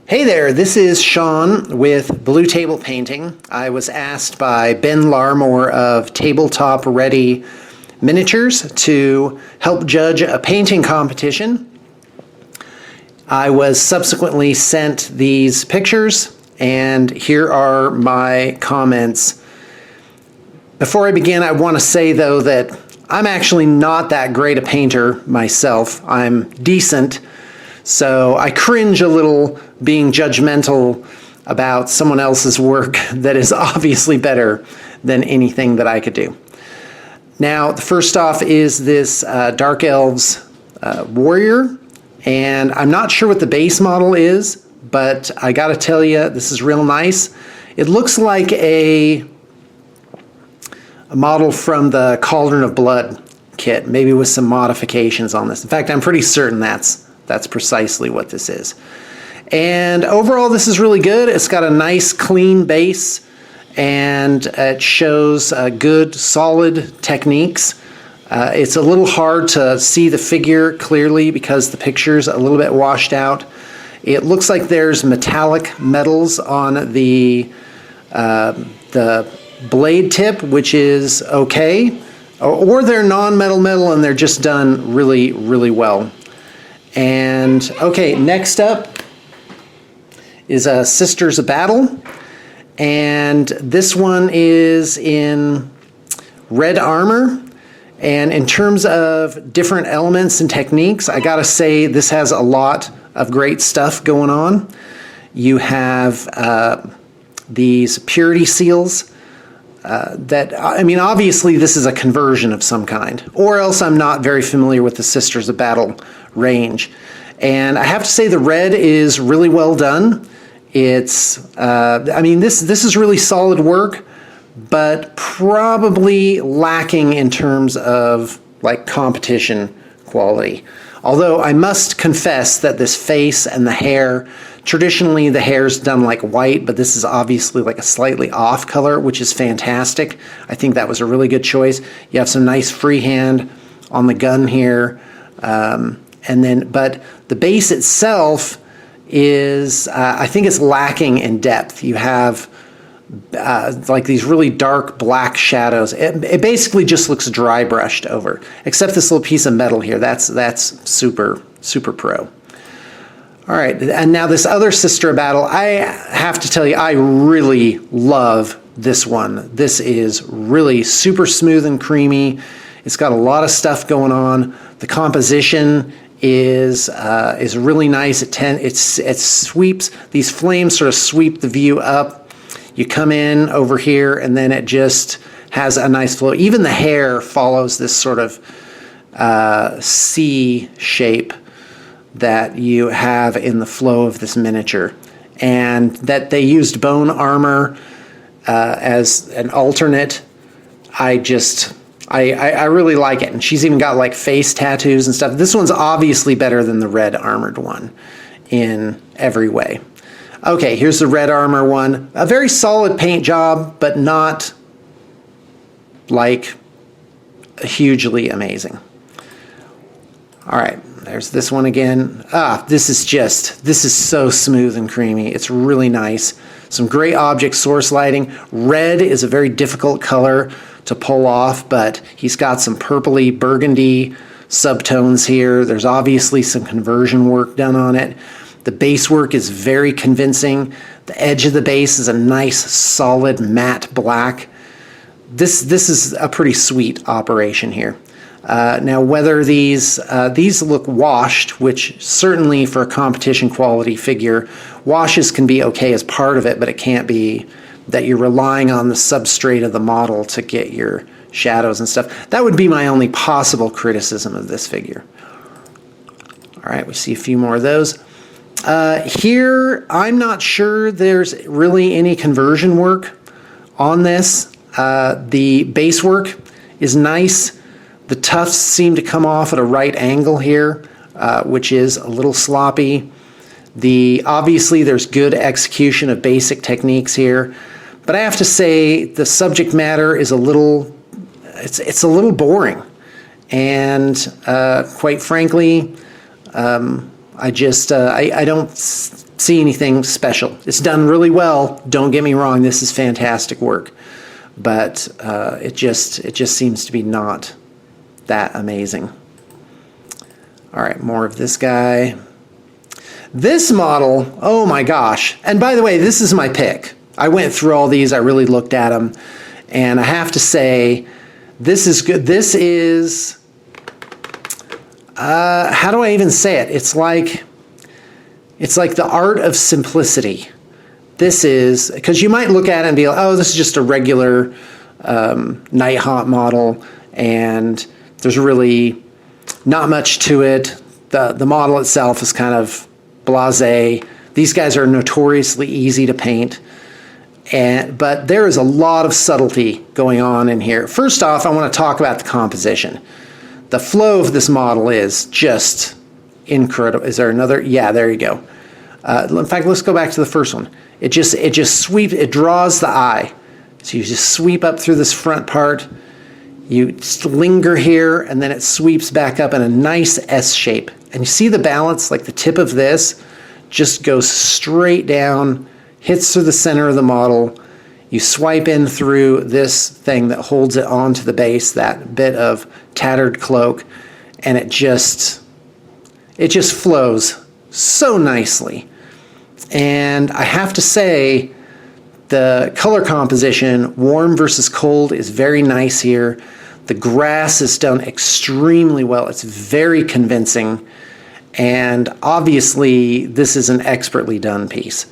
Hey there, this is Sean with Blue Table Painting. I was asked by Ben Larmore of Tabletop Ready Miniatures to help judge a painting competition. I was subsequently sent these pictures, and here are my comments. Before I begin, I want to say though that I'm actually not that great a painter myself. I'm decent, so I cringe a little being judgmental about someone else's work that is obviously better than anything that I could do. Now, first off is this Dark Elves warrior, and I'm not sure what the base model is, but I gotta tell you, this is real nice. It looks like a model from the Cauldron of Blood kit, maybe with some modifications on this. In fact, I'm pretty certain that's precisely what this is. And overall, this is really good. It's got a nice clean base, and it shows good solid techniques. It's a little hard to see the figure clearly because the picture's a little bit washed out. It looks like there's metallic metals on the blade tip, which is okay, or they're non-metal metal and they're just done really, really well. And okay, next up is Sisters of Battle, and this one is in red armor. And in terms of different elements and techniques, I gotta say this has a lot of great stuff going on. You have these purity seals that, I mean, obviously this is a conversion of some kind, or else I'm not very familiar with the Sisters of Battle range. And I have to say the red is really well done. It's, I mean, this is really solid work, but probably lacking in terms of like competition quality. Although I must confess that this face and the hair, traditionally the hair's done like white, but this is obviously like a slightly off color, which is fantastic. I think that was a really good choice. You have some nice freehand on the gun here. But the base itself is, I think it's lacking in depth. You have like these really dark black shadows. It basically just looks dry brushed over, except this little piece of metal here. That's super, super pro. All right, and now this other Sister of Battle, I have to tell you, I really love this one. This is really super smooth and creamy. It's got a lot of stuff going on. The composition is really nice. It sweeps, these flames sort of sweep the view up. You come in over here and then it just has a nice flow. Even the hair follows this sort of C shape that you have in the flow of this miniature. And that they used bone armor as an alternate, I really like it. And she's even got like face tattoos and stuff. This one's obviously better than the red armored one in every way. Okay, here's the red armor one. A very solid paint job, but not like hugely amazing. All right, there's this one again. This is so smooth and creamy. It's really nice. Some great object source lighting. Red is a very difficult color to pull off, but he's got some purpley burgundy subtones here. There's obviously some conversion work done on it. The base work is very convincing. The edge of the base is a nice, solid, matte black. This is a pretty sweet operation here. Now, whether these look washed, which certainly for a competition quality figure, washes can be okay as part of it, but it can't be that you're relying on the substrate of the model to get your shadows and stuff. That would be my only possible criticism of this figure. All right, we see a few more of those. Here, I'm not sure there's really any conversion work on this. The base work is nice. The tufts seem to come off at a right angle here, which is a little sloppy. Obviously, there's good execution of basic techniques here, but I have to say the subject matter is a little boring, and quite frankly, I don't see anything special. It's done really well. Don't get me wrong. This is fantastic work, but it just seems to be not that amazing. All right, more of this guy. This model, oh my gosh. And by the way, this is my pick. I went through all these, I really looked at them, and I have to say, this is good. This is, how do I even say it? It's like the art of simplicity. This is, because you might look at it and be like, oh, this is just a regular Nighthawk model, and there's really not much to it. The model itself is kind of blasé. These guys are notoriously easy to paint, but there is a lot of subtlety going on in here. First off, I want to talk about the composition. The flow of this model is just incredible. Is there another? Yeah, there you go. In fact, let's go back to the first one. It just sweeps, it draws the eye. So you just sweep up through this front part, you linger here, and then it sweeps back up in a nice S shape. And you see the balance, like the tip of this just goes straight down, hits through the center of the model. You swipe in through this thing that holds it onto the base, that bit of tattered cloak, and it just flows so nicely. And I have to say, the color composition, warm versus cold, is very nice here. The grass is done extremely well. It's very convincing. And obviously, this is an expertly done piece.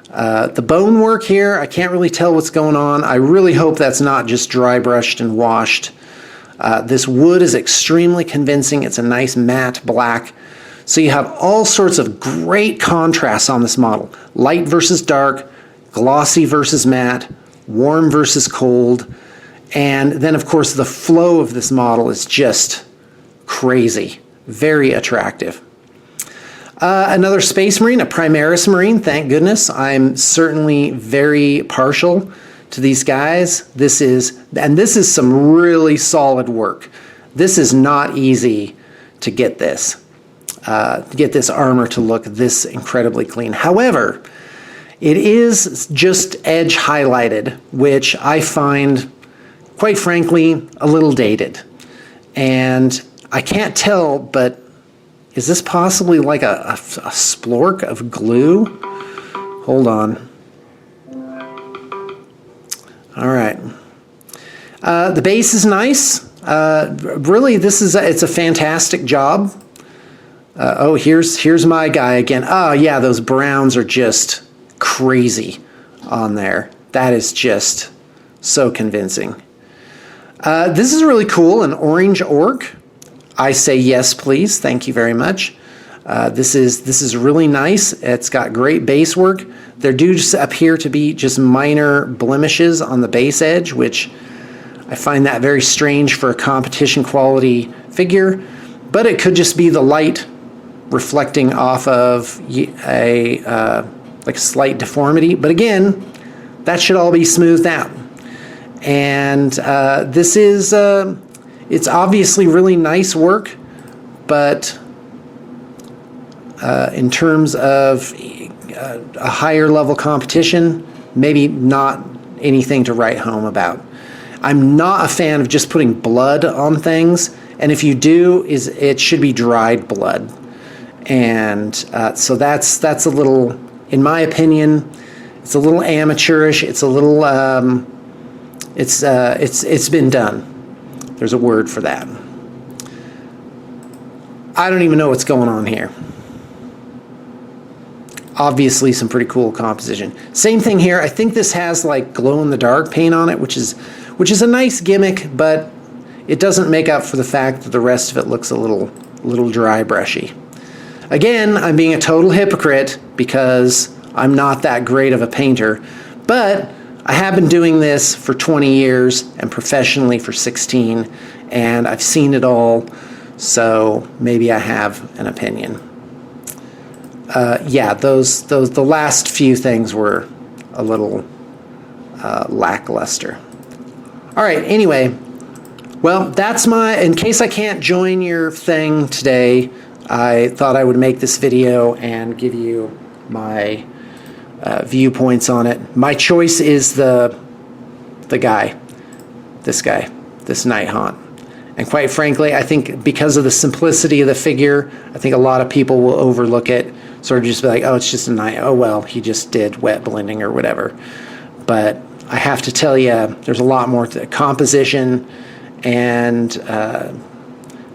The bone work here, I can't really tell what's going on. I really hope that's not just dry brushed and washed. This wood is extremely convincing. It's a nice matte black. So you have all sorts of great contrasts on this model. Light versus dark, glossy versus matte, warm versus cold. And then, of course, the flow of this model is just crazy. Very attractive. Another Space Marine, a Primaris Marine, thank goodness. I'm certainly very partial to these guys. This is some really solid work. This is not easy to get this armor to look this incredibly clean. However, it is just edge highlighted, which I find, quite frankly, a little dated. And I can't tell, but is this possibly like a splork of glue? Hold on. All right. The base is nice. Really, it's a fantastic job. Oh, here's my guy again. Oh, yeah, those browns are just crazy on there. That is just so convincing. This is really cool, an orange orc. I say yes, please. Thank you very much. This is really nice. It's got great base work. There do just appear to be just minor blemishes on the base edge, which I find that very strange for a competition quality figure, but it could just be the light reflecting off of a slight deformity. But again, that should all be smoothed out. And this is, it's obviously really nice work, but in terms of a higher level competition, maybe not anything to write home about. I'm not a fan of just putting blood on things, and if you do, it should be dried blood. And so that's a little, in my opinion, it's a little amateurish. It's a little, it's been done. There's a word for that. I don't even know what's going on here. Obviously some pretty cool composition. Same thing here. I think this has like glow-in-the-dark paint on it, which is a nice gimmick, but it doesn't make up for the fact that the rest of it looks a little dry brushy. Again, I'm being a total hypocrite because I'm not that great of a painter, but I have been doing this for 20 years and professionally for 16, and I've seen it all, so maybe I have an opinion. Yeah, the last few things were a little lackluster. All right, anyway, well, that's in case I can't join your thing today, I thought I would make this video and give you my viewpoints on it. My choice is the guy, this Night Haunt. And quite frankly, I think because of the simplicity of the figure, I think a lot of people will overlook it, sort of just be like, oh, it's just a Night, oh well, he just did wet blending or whatever. But I have to tell you, there's a lot more to composition and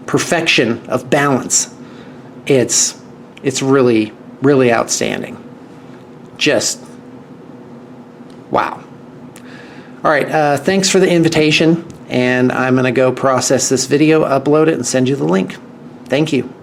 perfection of balance. It's really, really outstanding. Just wow. All right, thanks for the invitation, and I'm going to go process this video, upload it, and send you the link. Thank you.